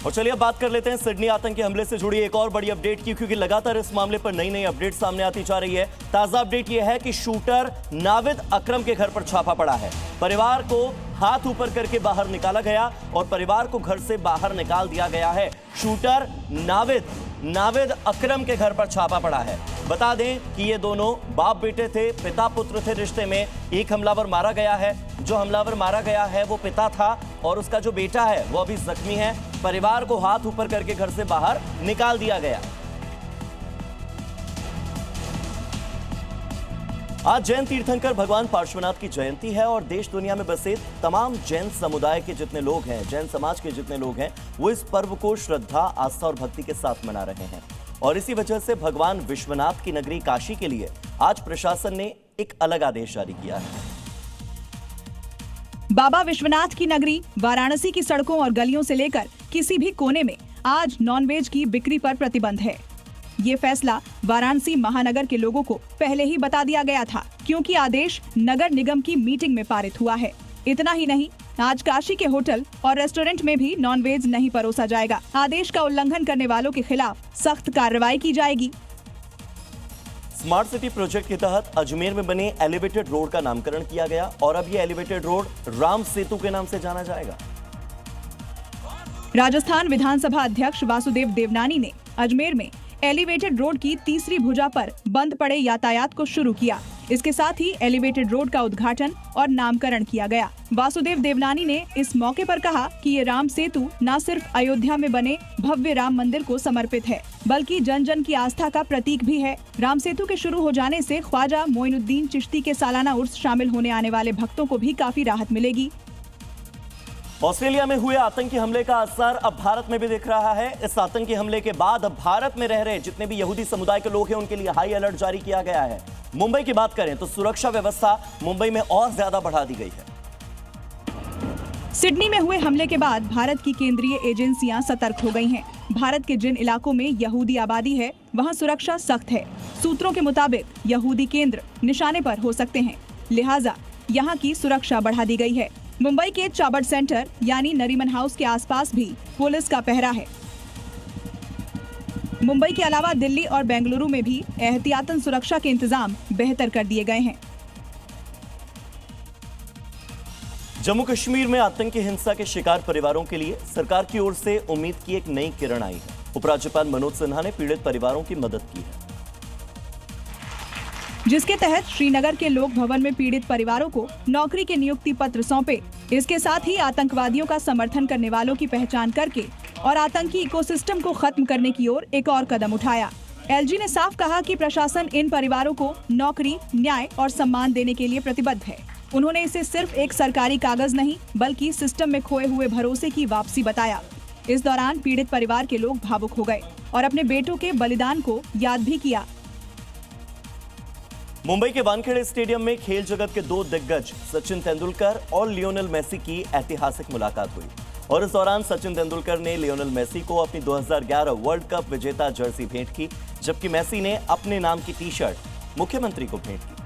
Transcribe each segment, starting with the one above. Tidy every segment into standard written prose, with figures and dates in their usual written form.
और चलिए अब बात कर लेते हैं सिडनी आतंकी हमले से जुड़ी एक और बड़ी अपडेट की, क्योंकि लगातार इस मामले पर नई नई अपडेट सामने आती जा रही है। ताजा अपडेट यह है कि शूटर नाविद अकरम के घर पर छापा पड़ा है। परिवार को हाथ ऊपर करके बाहर निकाला गया और परिवार को घर से बाहर निकाल दिया गया है। शूटर नाविद अकरम के घर पर छापा पड़ा है। बता दें कि ये दोनों बाप बेटे थे, पिता पुत्र थे रिश्ते में। एक हमलावर मारा गया है। जो हमलावर मारा गया है वो पिता था और उसका जो बेटा है वो अभी जख्मी है। परिवार को हाथ ऊपर करके घर से बाहर निकाल दिया गया। आज जैन तीर्थंकर भगवान पार्श्वनाथ की जयंती है और देश दुनिया में बसे तमाम जैन समुदाय के जितने लोग हैं, जैन समाज के जितने लोग हैं, वो इस पर्व को श्रद्धा, आस्था और भक्ति के साथ मना रहे हैं। और इसी वजह से भगवान विश्वनाथ की नगरी काशी के लिए आज प्रशासन ने एक अलग आदेश जारी किया है। बाबा विश्वनाथ की नगरी वाराणसी की सड़कों और गलियों से लेकर किसी भी कोने में आज नॉनवेज की बिक्री पर प्रतिबंध है। ये फैसला वाराणसी महानगर के लोगों को पहले ही बता दिया गया था, क्योंकि आदेश नगर निगम की मीटिंग में पारित हुआ है। इतना ही नहीं, आज काशी के होटल और रेस्टोरेंट में भी नॉनवेज नहीं परोसा जाएगा। आदेश का उल्लंघन करने वालों के खिलाफ सख्त कार्रवाई की जाएगी। स्मार्ट सिटी प्रोजेक्ट के तहत अजमेर में बने एलिवेटेड रोड का नामकरण किया गया और अब ये एलिवेटेड रोड राम सेतु के नाम से जाना जाएगा। राजस्थान विधानसभा अध्यक्ष वासुदेव देवनानी ने अजमेर में एलिवेटेड रोड की तीसरी भुजा पर बंद पड़े यातायात को शुरू किया। इसके साथ ही एलिवेटेड रोड का उद्घाटन और नामकरण किया गया। वासुदेव देवनानी ने इस मौके पर कहा कि ये राम सेतु न सिर्फ अयोध्या में बने भव्य राम मंदिर को समर्पित है, बल्कि जन जन की आस्था का प्रतीक भी है। राम सेतु के शुरू हो जाने से ख्वाजा मोइनुद्दीन चिश्ती के सालाना उर्स शामिल होने आने वाले भक्तों को भी काफी राहत मिलेगी। ऑस्ट्रेलिया में हुए आतंकी हमले का असर अब भारत में भी दिख रहा है। इस आतंकी हमले के बाद अब भारत में रह रहे जितने भी यहूदी समुदाय के लोग हैं उनके लिए हाई अलर्ट जारी किया गया है। मुंबई की बात करें तो सुरक्षा व्यवस्था मुंबई में और ज्यादा बढ़ा दी गई है। सिडनी में हुए हमले के बाद भारत की केंद्रीय एजेंसियां सतर्क हो गई हैं। भारत के जिन इलाकों में यहूदी आबादी है वहां सुरक्षा सख्त है। सूत्रों के मुताबिक यहूदी केंद्र निशाने पर हो सकते हैं, लिहाजा यहां की सुरक्षा बढ़ा दी गई है। मुंबई के चाबर्ड सेंटर यानी नरीमन हाउस के आसपास भी पुलिस का पहरा है। मुंबई के अलावा दिल्ली और बेंगलुरु में भी एहतियातन सुरक्षा के इंतजाम बेहतर कर दिए गए हैं। जम्मू कश्मीर में आतंकी हिंसा के शिकार परिवारों के लिए सरकार की ओर से उम्मीद की एक नई किरण आई है। उपराज्यपाल मनोज सिन्हा ने पीड़ित परिवारों की मदद की है, जिसके तहत श्रीनगर के लोक भवन में पीड़ित परिवारों को नौकरी के नियुक्ति पत्र सौंपे। इसके साथ ही आतंकवादियों का समर्थन करने वालों की पहचान करके और आतंकी इकोसिस्टम को खत्म करने की ओर एक और कदम उठाया। एलजी ने साफ कहा कि प्रशासन इन परिवारों को नौकरी, न्याय और सम्मान देने के लिए प्रतिबद्ध है। उन्होंने इसे सिर्फ एक सरकारी कागज नहीं बल्कि सिस्टम में खोए हुए भरोसे की वापसी बताया। इस दौरान पीड़ित परिवार के लोग भावुक हो गए और अपने बेटों के बलिदान को याद भी किया। मुंबई के वानखेड़े स्टेडियम में खेल जगत के दो दिग्गज सचिन तेंदुलकर और लियोनेल मेसी की ऐतिहासिक मुलाकात हुई और इस दौरान सचिन तेंदुलकर ने लियोनेल मेसी को अपनी 2011 वर्ल्ड कप विजेता जर्सी भेंट की, जबकि मेसी ने अपने नाम की टी-शर्ट मुख्यमंत्री को भेंट की।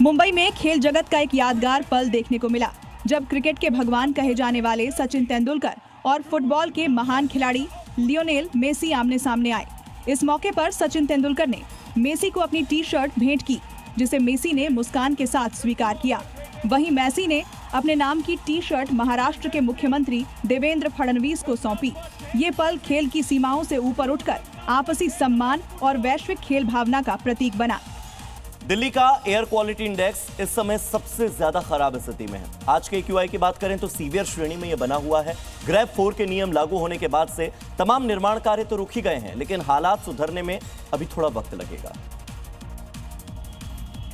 मुंबई में खेल जगत का एक यादगार पल देखने को मिला, जब क्रिकेट के भगवान कहे जाने वाले सचिन तेंदुलकर और फुटबॉल के महान खिलाड़ी लियोनेल मेसी आमने सामने आए। इस मौके पर सचिन तेंदुलकर ने मेसी को अपनी टी-शर्ट भेंट की, जिसे मेसी ने मुस्कान के साथ स्वीकार किया। वहीं मेसी ने अपने नाम की टी-शर्ट महाराष्ट्र के मुख्यमंत्री देवेंद्र फडणवीस को सौंपी। ये पल खेल की सीमाओं से ऊपर उठकर आपसी सम्मान और वैश्विक खेल भावना का प्रतीक बना। दिल्ली का एयर क्वालिटी इंडेक्स इस समय सबसे ज्यादा खराब स्थिति में है। आज के AQI की बात करें तो सीवियर श्रेणी में यह बना हुआ है। ग्रेड 4 के नियम लागू होने के बाद से तमाम निर्माण कार्य तो रुक ही गए हैं, लेकिन हालात सुधरने में अभी थोड़ा वक्त लगेगा।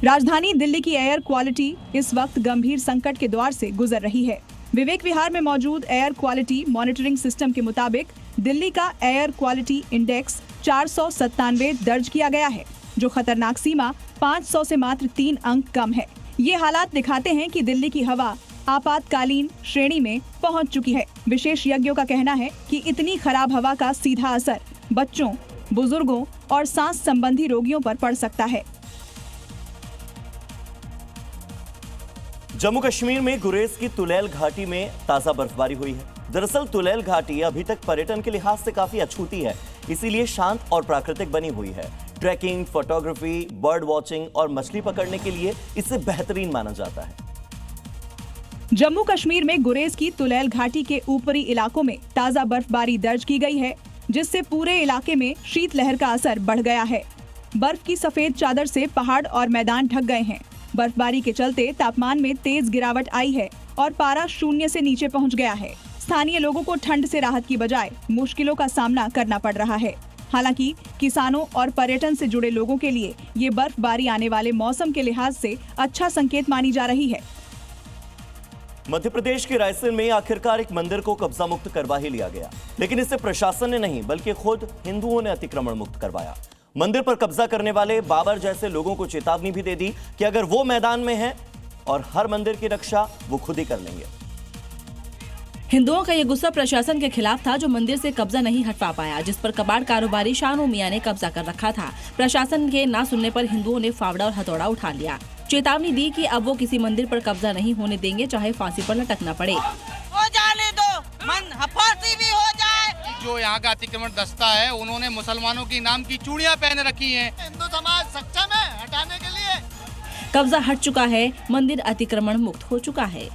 राजधानी दिल्ली की एयर क्वालिटी इस वक्त गंभीर संकट के द्वार से गुजर रही है। विवेक विहार में मौजूद एयर क्वालिटी मॉनिटरिंग सिस्टम के मुताबिक दिल्ली का एयर क्वालिटी इंडेक्स 497 दर्ज किया गया है, जो खतरनाक सीमा 500 से मात्र 3 अंक कम है। ये हालात दिखाते हैं कि दिल्ली की हवा आपातकालीन श्रेणी में पहुंच चुकी है। विशेषज्ञों का कहना है कि इतनी खराब हवा का सीधा असर बच्चों, बुजुर्गों और सांस संबंधी रोगियों पर पड़ सकता है। जम्मू कश्मीर में गुरेज की तुलैल घाटी में ताजा बर्फबारी हुई है। दरअसल तुलैल घाटी अभी तक पर्यटन के लिहाज से काफी अछूती है, इसीलिए शांत और प्राकृतिक बनी हुई है। ट्रैकिंग, फोटोग्राफी, बर्ड वॉचिंग और मछली पकड़ने के लिए इसे बेहतरीन माना जाता है। जम्मू कश्मीर में गुरेज की तुलैल घाटी के ऊपरी इलाकों में ताजा बर्फबारी दर्ज की गई है, जिससे पूरे इलाके में शीतलहर का असर बढ़ गया है। बर्फ की सफेद चादर से पहाड़ और मैदान ढक गए हैं। बर्फबारी के चलते तापमान में तेज गिरावट आई है और पारा शून्य से नीचे पहुंच गया है। स्थानीय लोगों को ठंड से राहत की बजाय मुश्किलों का सामना करना पड़ रहा है। हालांकि किसानों और पर्यटन से जुड़े लोगों के लिए ये बर्फबारी आने वाले मौसम के लिहाज से अच्छा संकेत मानी जा रही है। मध्य प्रदेश के रायसेन में आखिरकार एक मंदिर को कब्जा मुक्त करवा ही लिया गया, लेकिन इसे प्रशासन ने नहीं बल्कि खुद हिंदुओं ने अतिक्रमण मुक्त करवाया। मंदिर पर कब्जा करने वाले बाबर जैसे लोगों को चेतावनी भी दे दी कि अगर वो मैदान में हैं और हर मंदिर की रक्षा वो खुद ही कर लेंगे। हिंदुओं का ये गुस्सा प्रशासन के खिलाफ था, जो मंदिर से कब्जा नहीं हटवा पाया, जिस पर कबाड़ कारोबारी शानू मियां ने कब्जा कर रखा था। प्रशासन के ना सुनने पर हिंदुओं ने फावड़ा और हथौड़ा उठा लिया। चेतावनी दी कि अब वो किसी मंदिर पर कब्जा नहीं होने देंगे, चाहे फांसी पर लटकना पड़े। हो जाने दो, फांसी भी हो जाए। जो यहाँ का अतिक्रमण दस्ता है, उन्होंने मुसलमानों की नाम की चूड़ियां पहन रखी हैं। हिंदू समाज सक्षम है हटाने के लिए। कब्जा हट चुका है, मंदिर अतिक्रमण मुक्त हो चुका है।